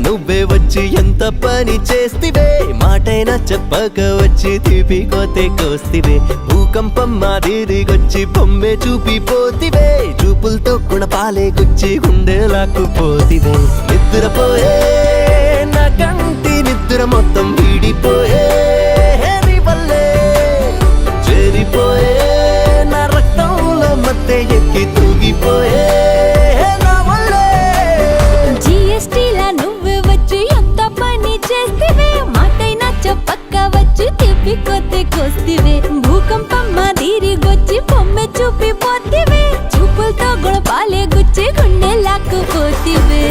నువ్వే వచ్చి ఎంత పని చేస్తివే మాటైనా చెప్పక వచ్చి తీపి కోతే కోస్తివే భూకంపం మాదిరిగొచ్చి బొమ్మే చూపిపోతివే చూపులతో గుణపాలే గుచ్చి గుండె లాక్కుపోతివే నిద్రపోయే నా కంటి నిద్ర మొత్తం వీడిపోయే నీ వల్లే చేరిపోయే నా రక్తంలో మత్తె ఎక్కి తూగిపోయే నా వల్లే జిఎస్టీలా నువ్వు వచ్చి ఎంత పని చేస్తివే మాటైనా చెప్పక్క వచ్చి తిప్పి కొత్తే కోస్తివే భూకంపం మాదిరిగొచ్చి బొమ్మె చూపిపోతివే చూపులతో గుణపాలే గుచ్చి గుండె లాక్కుపోతివే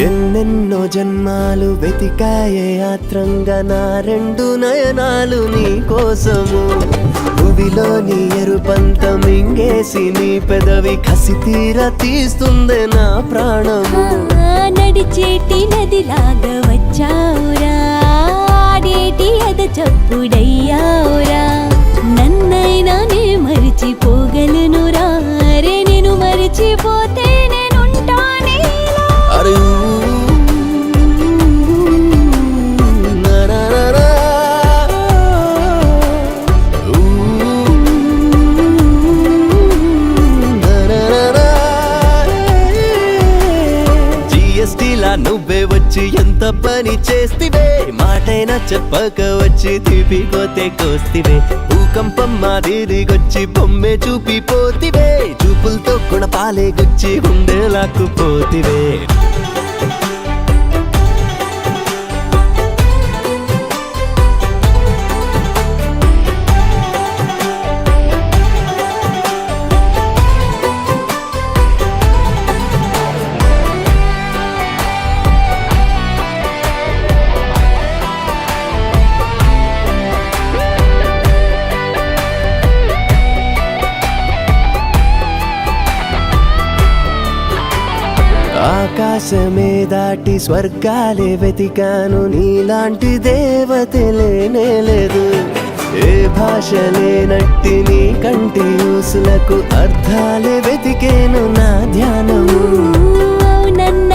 ఎన్నెన్నో జన్మాలు వెతికాయే ఆత్రంగా నా రెండు నయనాలు నీ కోసము భూమిలోని ఎరుపంత మింగేసి నీ పెదవి కసి తీర తీస్తుందే నా ప్రాణము నడిచేటి నదిలాగా వచ్చావురా ఆడేటి అద చప్పుడయ్యావురా నన్నైనా నే మరిచిపోగలనురా రే నేను మరిచిపోతే నేనుంటానే అరే నువ్వే వచ్చి ఎంత పని చేస్తివే మాటైనా చెప్పక వచ్చి తీపి కోతే కోస్తివే భూకంపం మాదిరిగొచ్చి బొమ్మే చూపిపోతివే చూపులతో గుణపాలే గుచ్చి గుండె లాక్కుపోతివే ఆకాశమే దాటి స్వర్గాలే వెతికాను నీలాంటి దేవత లేనే లేదు ఏ భాష లేనట్టి నీ కంటి ఊసులకు అర్థాలే వెతికేను నా ధ్యానము నన్న